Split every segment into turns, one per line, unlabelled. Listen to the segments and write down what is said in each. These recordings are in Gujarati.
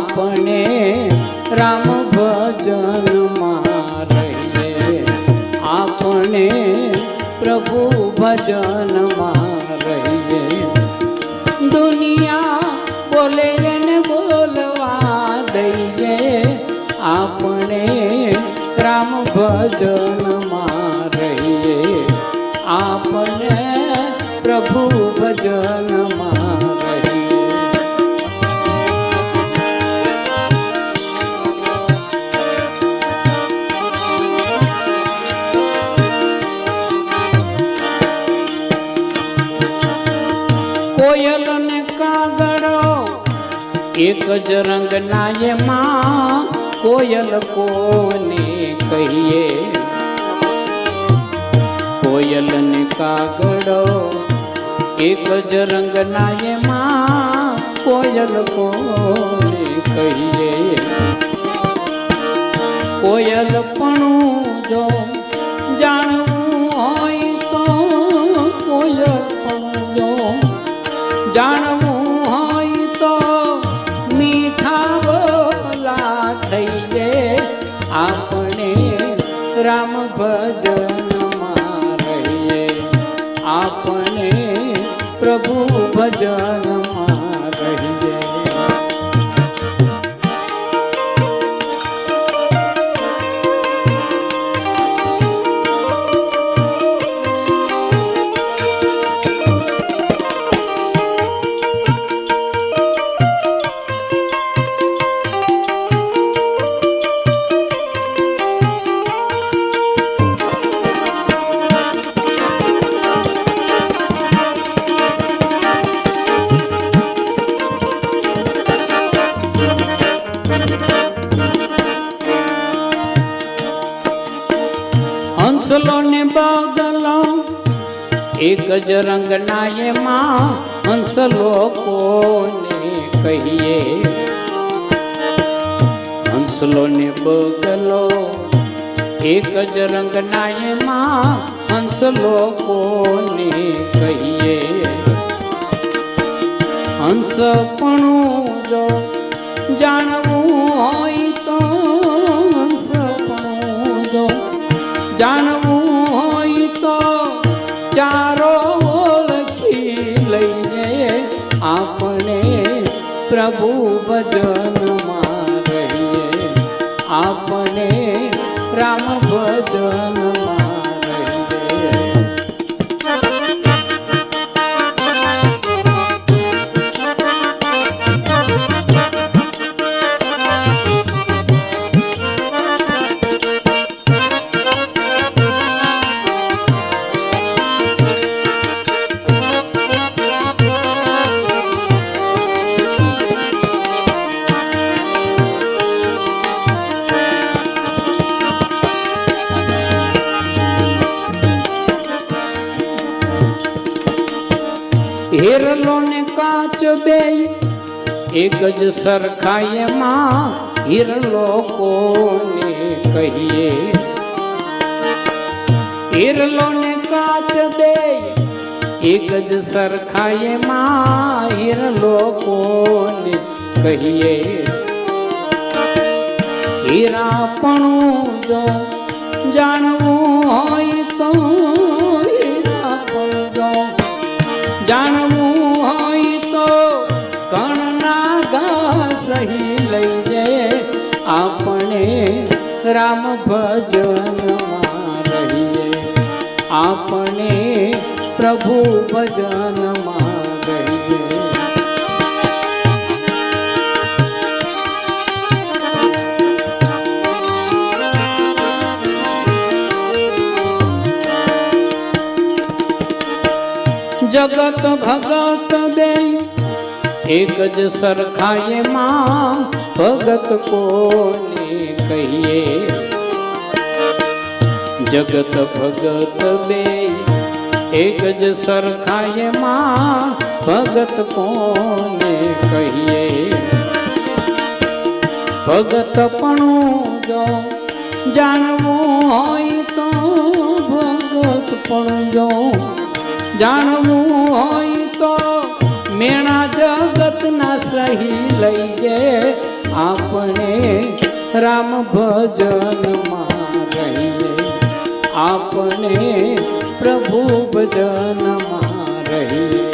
આપણે રામ ભજનમાં રહીએ, આપણે પ્રભુ ભજનમાં રહીએ. દુનિયા બોલે એને બોલવા દઈએ, આપણે રામ ભજનમાં રહીએ, આપણે પ્રભુ ભજનમાં રહીએ. કોયલ ને કાગડો એક જ રંગના એમાં, કોયલ કોને કહીએ. કોયલ ને કાગડો એક જ રંગના એમાં, કોયલ કોને કહીએ. કોયલ પણ જો જાણવું હોય તો, કોયલ પણ જો જાણવું હોય તો મીઠા બોલા થઈએ, આપણે રામ ભજનમાં રહીએ, આપણે પ્રભુ ભજનમાં રહીએ. હંસલો ને બગલો એક જ રંગના એમાં, હંસલો કોને કહીએ. હંસલો ને બગલો એક જ રંગના એમાં, હંસલો કોને કહીએ. હંસ પણ જો જાણવું હોય તો, હંસ પણ જો જાણવું હોય તો ચારો ઓળખી લઈએ, આપણે પ્રભુ ભજનમાં રહીએ, આપણે રામ ભજનમાં રહીએ. હિરલો ને કાચ બે એક જ સરખા એમાં, હિરલો કોને કહીએ. હિરલો ને કાચ બે એક જ સરખા એમાં, હિરલો કોને કહીએ. હીરા પણ જો જાણવું હોય તો, હીરા પણ જો જાણવું હોય તો કણના ઘા સહી લઈએ, આપણે રામ ભજનમાં રહીએ, આપણે પ્રભુ ભજનમાં રહીએ. જગત ભગત બે એક જ સરખા એમાં, ભગત કોને કહીએ. જગત ભગત બે એક જ સરખા એમાં, ભગત કોને કહીએ. ભગત પણ જો જાણવું હોય તો, ભગત પણ જો જાણવું હોય તો મેણા જગતના સહી લઈએ, આપણે રામ ભજનમાં રહીએ, આપણે પ્રભુ ભજનમાં રહીએ.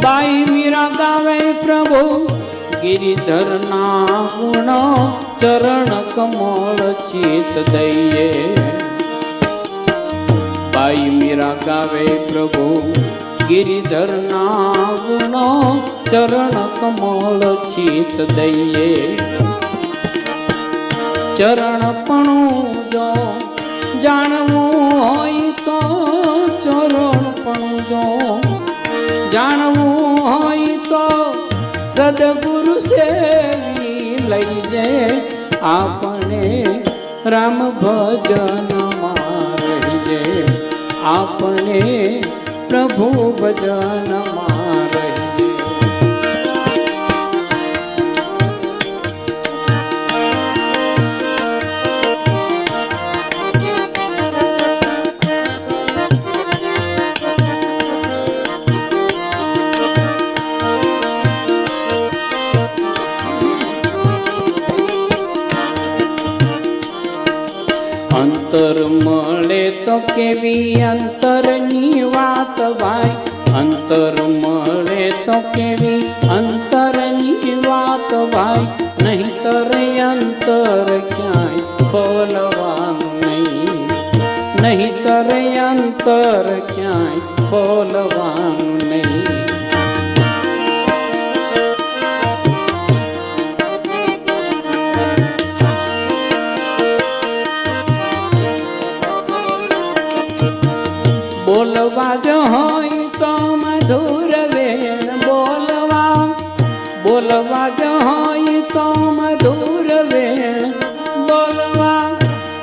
બાઈ મીરા ગાવે પ્રભુ ગિરિધરના ગુણ, ચરણ કમળ ચિત દઈએ. બાઈ મીરા ગાવે પ્રભુ ગિરિધરના ગુણ, ચરણ કમળ ચિત દઈએ. ચરણપણું જો જાણવું હોય તો, ચરણપણું જો જાણવું હોય તો, સદગુરુ સેવી લઈએ. આપણે રામ ભજનમાં રહીએ, આપણે પ્રભુ ભજનમાં રહીએ. અંતર મળે તો કેવી અંતરની વાત ભાઈ, અંતર મળે તો કેવી અંતરની વાત ભાઈ. નહીંતર અંતર ક્યાંય ખોલવાનું નહીં, નહીંતર અંતર ક્યાંય ખોલવાનું નહીં. બોલવા જો હોય તો મધુર વેણ બોલવા, બોલવા જો હોય તો મધુર વેણ બોલવા.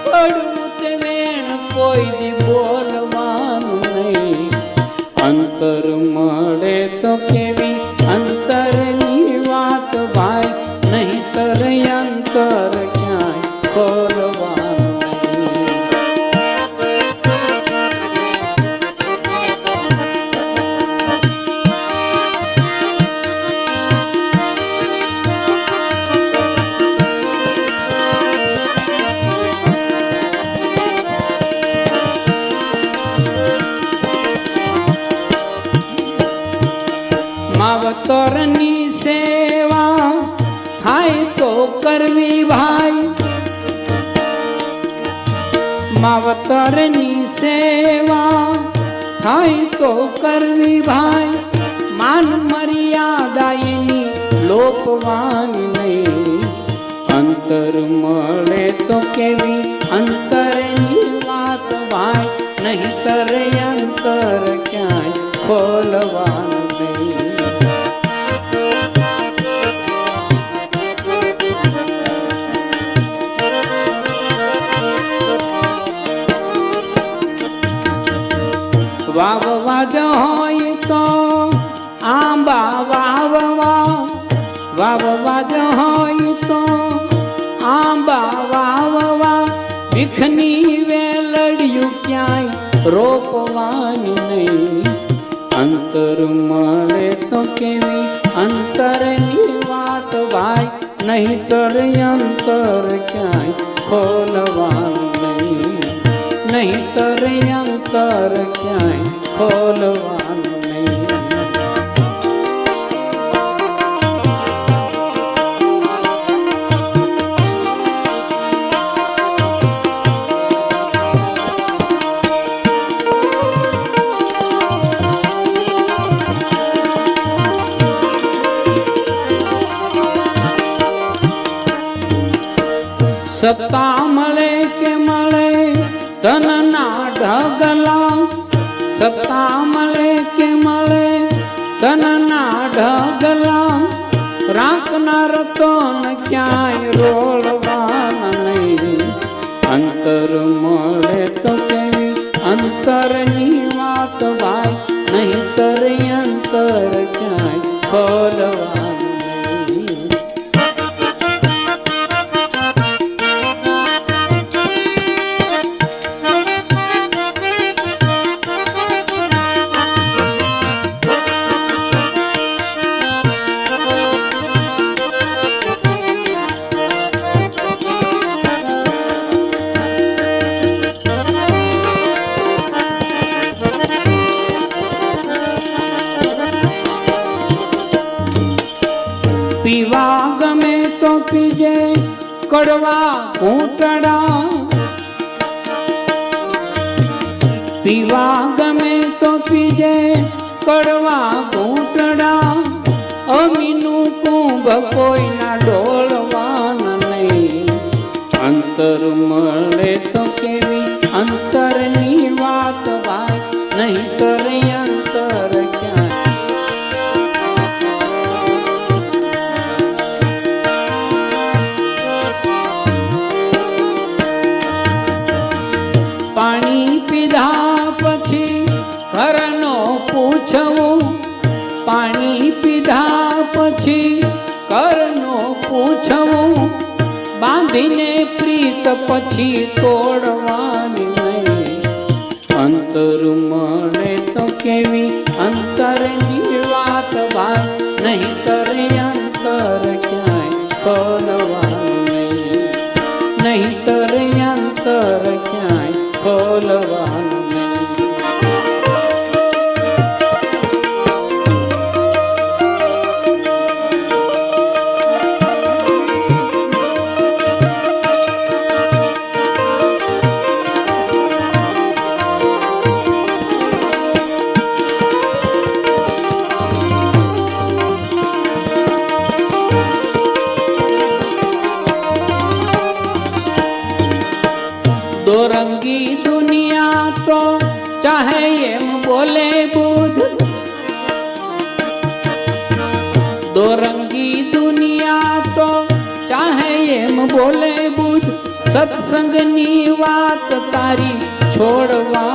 કડવું તે વેણ કોઈ દી બોલવાનું નહીં. અંતર મળે તો કેવી અંતરની વાત ભાઈ, નહીંતર અંતર ક્યાંય ખોલવાનું નહીં. માવતરની સેવા થાય તો કરવી ભાઈ, માવતરની સેવા થાય તો કરવી ભાઈ. માન મર્યાદા એની લોપવાની નહીં. અંતર મળે તો કેવી અંતરની વાત ભાઈ, નહીંતર અંતર ક્યાંય ખોલવાનું નહીં. વાવવા જ હોય તો આંબા વાવવા, વાવવા જ હોય તો આંબા વાવવા. ભીખની વેલડિયું ક્યાંય રોપવાની નહીં. અંતર મળે તો કેવી અંતરની વાત ભાઈ, નહીંતર અંતર ક્યાંય ખોલવાનું નહીં, નહીંતર અંતર ક્યાંય ખોલવાનું નહીં. સત્તા મળે કે મળે ધનના ઢગલા, સત્તા મળે કે મળે ધનના ઢગલા. જાણનાર તો ન ક્યાંય રોળવાના નહીં. અંતર મળે તો કેવી અંતરની વાત ભાઈ, નહીંતર અંતર ક્યાંય ખોલવાનું નહીં. પીવા ગમે તો પીજે કડવા ઘૂંટડા, પીવા ગમે તો પીજે કડવા ઘૂંટડા. અમીનું કુંભ કોઈના ડોળવાના નહીં. અંતર મળે તો કેવી અંતરની વાત ભાઈ, નહીંતર અંતર ક્યાંય. પાણી પીધા પછી ઘરનો પૂછવું, પાણી પીધા પછી ઘરનો પૂછવું. બાંધીને પ્રીત પછી તોડવાની નહીં. અંતર મળે તો કેવી અંતરની વાત ભાઈ, નહીંતર અંતર ક્યાંય ખોલવાનું નહીં. નહીંતર અંતર ક્યાંય ખોલવાનું નહીં. દોરંગી દુનિયા તો ચાહે એમ બોલે બુધ, દોરંગી દુનિયા તો ચાહે એમ બોલે બુધ. સત્સંગની વાત તારી છોડવા.